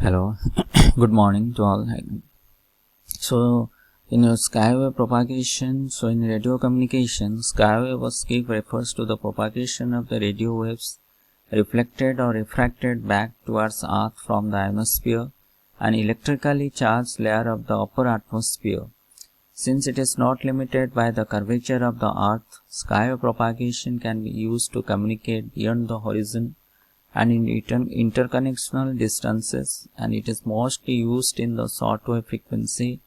Hello, good morning to all. So, in your skywave propagation, in radio communication, skywave wave refers to the propagation of the radio waves reflected or refracted back towards Earth from the ionosphere, an electrically charged layer of the upper atmosphere. Since it is not limited by the curvature of the Earth, skywave propagation can be used to communicate beyond the horizon and in interconnectional distances, and it is mostly used in the shortwave frequency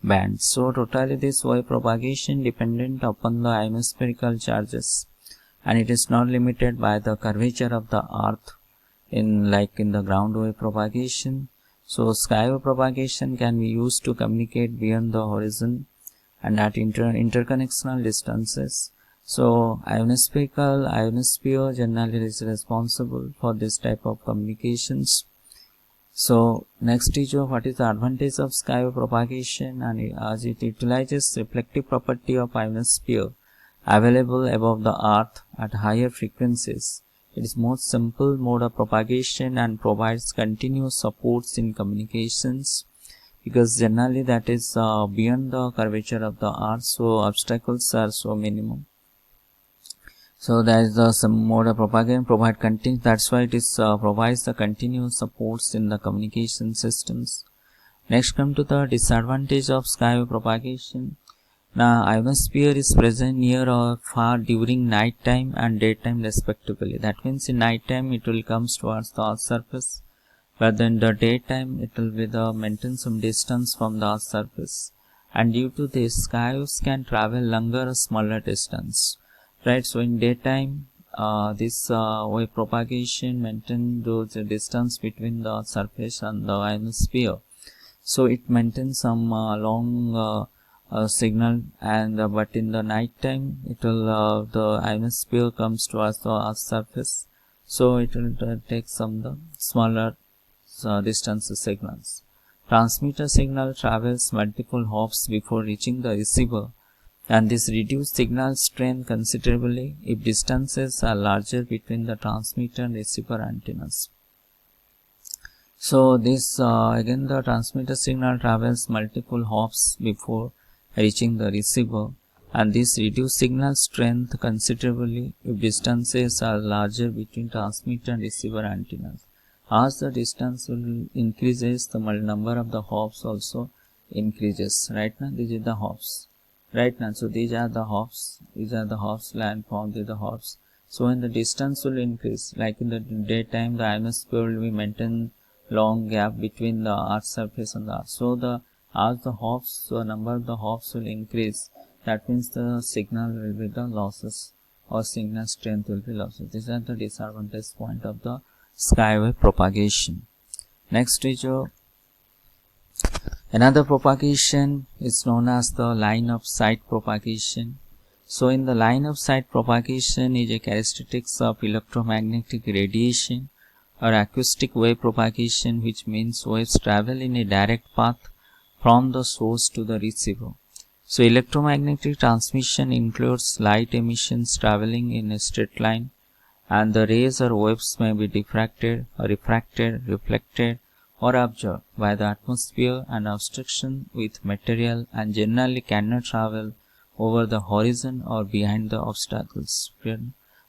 band. So totally this wave propagation dependent upon the ionospherical charges, and it is not limited by the curvature of the earth in the ground wave propagation. So skywave propagation can be used to communicate beyond the horizon and at interconnectional distances. So ionosphere generally is responsible for this type of communications. So next is what is the advantage of skywave propagation, and as it utilizes reflective property of ionosphere available above the earth at higher frequencies. It is most simple mode of propagation and provides continuous supports in communications, because generally that is beyond the curvature of the earth, so obstacles are so minimum. So that is the some mode of propagation provide continuous. That's why it is provides the continuous supports in the communication systems. Next, come to the disadvantage of skywave propagation. Now, ionosphere is present near or far during night time and daytime respectively. That means in night time it will come towards the earth's surface, but in the daytime it will be maintain some distance from the earth's surface. And due to this, skywaves can travel longer or smaller distance. Right, so in daytime, this wave propagation maintain those distance between the surface and the ionosphere. So it maintains some long signal, and but in the night time, it will the ionosphere comes towards the Earth's surface. So it will take some the smaller distance signals. Transmitter signal travels multiple hops before reaching the receiver, and this reduces signal strength considerably if distances are larger between the transmitter and receiver antennas. So this again the transmitter signal travels multiple hops before reaching the receiver, and this reduces signal strength considerably if distances are larger between transmitter and receiver antennas. As the distance will increases, the number of the hops also increases. Right now, these are the hops. Right now, so these are the hops. These are the hops landform. These are the hops. So when the distance will increase, like in the daytime, the ionosphere will be maintain long gap between the earth's surface and the earth. So as the hops, so number of the hops will increase. That means the signal will be the losses, or signal strength will be losses. These are the disadvantage point of the skywave propagation. Next is another propagation is known as the line of sight propagation. So in the line of sight propagation is a characteristics of electromagnetic radiation or acoustic wave propagation, which means waves travel in a direct path from the source to the receiver. So electromagnetic transmission includes light emissions traveling in a straight line, and the rays or waves may be diffracted or refracted, reflected, or absorbed by the atmosphere and obstruction with material, and generally cannot travel over the horizon or behind the obstacles.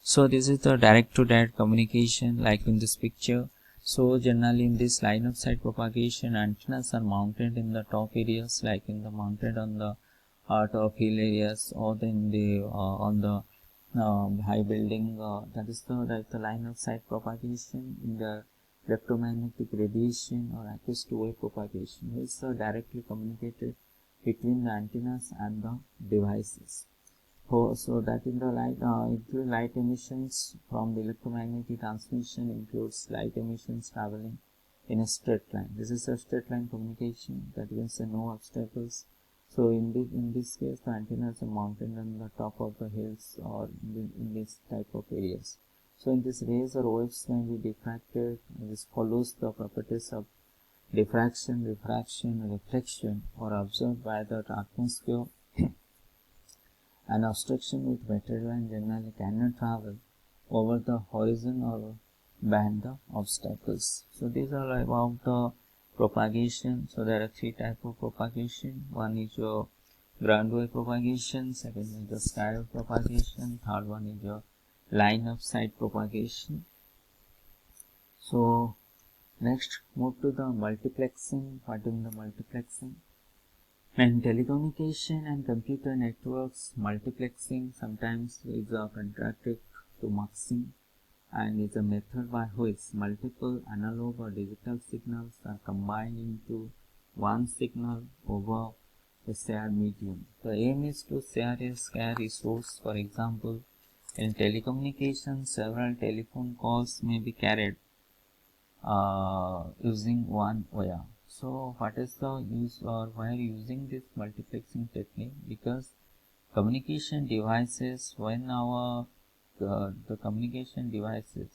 So this is the direct to direct communication, like in this picture. So generally in this line of sight propagation, antennas are mounted in the top areas, like in the mounted on the top hill areas, or in the on the high building. That is the line of sight propagation. In the electromagnetic radiation or acoustic wave propagation, which is directly communicated between the antennas and the devices. So that in the light emissions from the electromagnetic transmission includes light emissions traveling in a straight line. This is a straight line communication, that means no obstacles. So in this case, the antennas are mounted on the top of the hills or in this type of areas. So in this, rays or waves may be diffracted. This follows the properties of diffraction, refraction, reflection, or absorbed by the atmosphere and obstruction with material, and generally cannot travel over the horizon or behind the obstacles. So these are about the propagation. So there are three types of propagation. One is your ground wave propagation, second is the sky wave propagation, third one is your line of sight propagation. So next move to the multiplexing. What is the multiplexing? In telecommunication and computer networks, multiplexing sometimes is contracted to muxing and is a method by which multiple analog or digital signals are combined into one signal over a shared medium. The aim is to share a scarce resource. For example, in telecommunications, several telephone calls may be carried using one wire. So what is the use or why are you using this multiplexing technique? Because communication devices, when the communication devices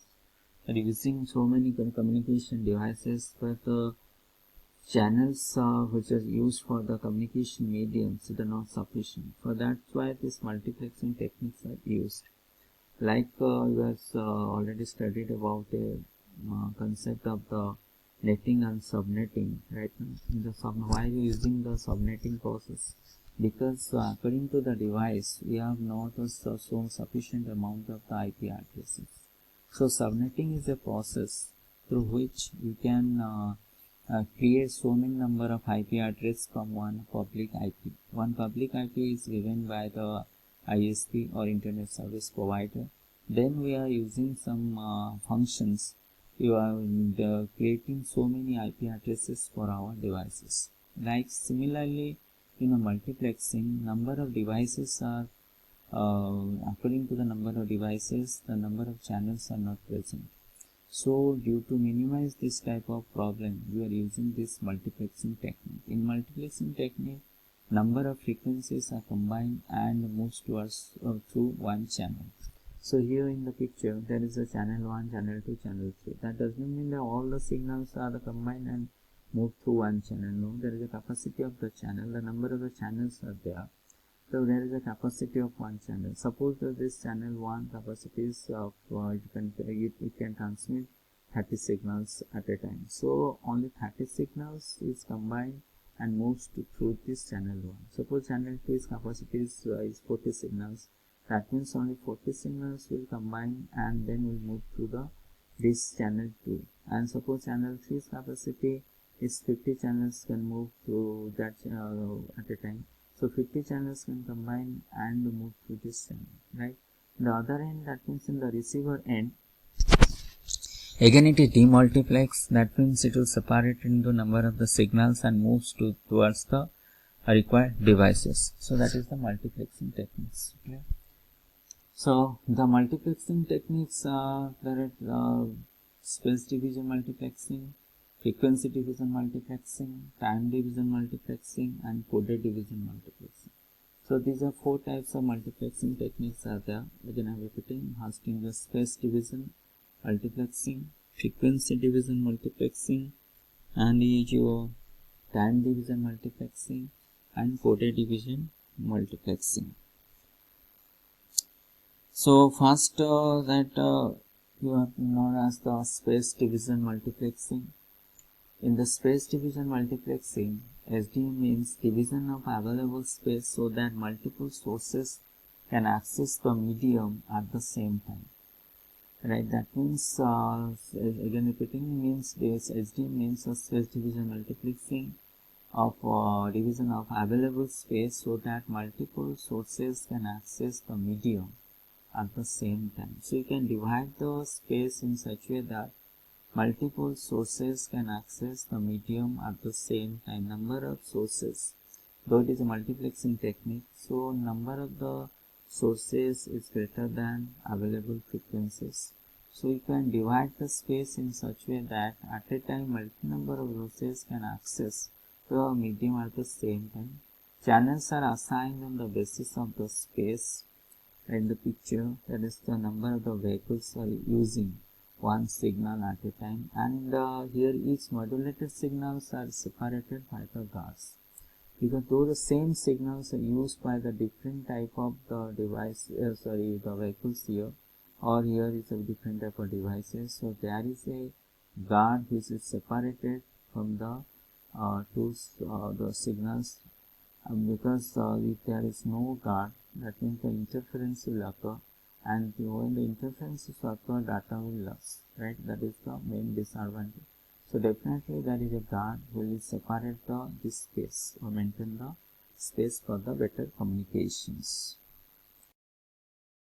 are using so many communication devices, but the channels which are used for the communication mediums are not sufficient. So that's why these multiplexing techniques are used. Like you have already studied about a concept of the netting and subnetting, right? In the why are you using the subnetting process? Because according to the device, we have not shown sufficient amount of the IP addresses. So subnetting is a process through which you can create so many number of IP address from one public IP. One public IP is given by the ISP or internet service provider. Then we are using some functions. You are creating so many IP addresses for our devices. Like similarly, in a multiplexing, number of devices are according to the number of devices, the number of channels are not present. So due to minimize this type of problem, we are using this multiplexing technique. In multiplexing technique, number of frequencies are combined and moves towards through one channel. So here in the picture, there is a channel 1, channel 2, channel 3. That doesn't mean that all the signals are combined and move through one channel. No, there is a capacity of the channel. The number of the channels are there. So there is a capacity of one channel. Suppose that this channel 1 capacity is of it can transmit 30 signals at a time. So only 30 signals is combined and moves through this channel 1. Suppose channel 2 is capacity is 40 signals. That means only 40 signals will combine and then will move through this channel 2. And suppose channel 3's capacity is 50 channels can move through that at a time. So 50 channels can combine and move through this channel, right? The other end, that means in the receiver end, again it is demultiplex. That means it will separate into number of the signals and moves towards the required devices. So that is the multiplexing techniques. Okay? So the multiplexing techniques are space division multiplexing, frequency division multiplexing, time division multiplexing, and coded division multiplexing. So these are 4 types of multiplexing techniques are there. Again I am repeating, first in the space division multiplexing, frequency division multiplexing, and your time division multiplexing, and coded division multiplexing. So first you are known as the space division multiplexing. In the space division multiplexing, SDM means division of available space so that multiple sources can access the medium at the same time. Right, that means again repeating, means this SDM means a space division multiplexing of division of available space so that multiple sources can access the medium at the same time. So you can divide the space in such a way that multiple sources can access the medium at the same time. Number of sources, though it is a multiplexing technique, so number of the sources is greater than available frequencies. So you can divide the space in such a way that at a time multi-number of sources can access the medium at the same time. Channels are assigned on the basis of the space. In the picture, that is the number of the vehicles are using one signal at a time, and here each modulated signals are separated by the guards, because though the same signals are used by the different type of the device, the vehicles here, or here is a different type of devices, so there is a guard which is separated from the the signals, because if there is no guard, that means the interference will occur, and when the interference is occur, data will lose, right? That is the main disadvantage. So definitely there is a guard who will separate this space or maintain the space for the better communications.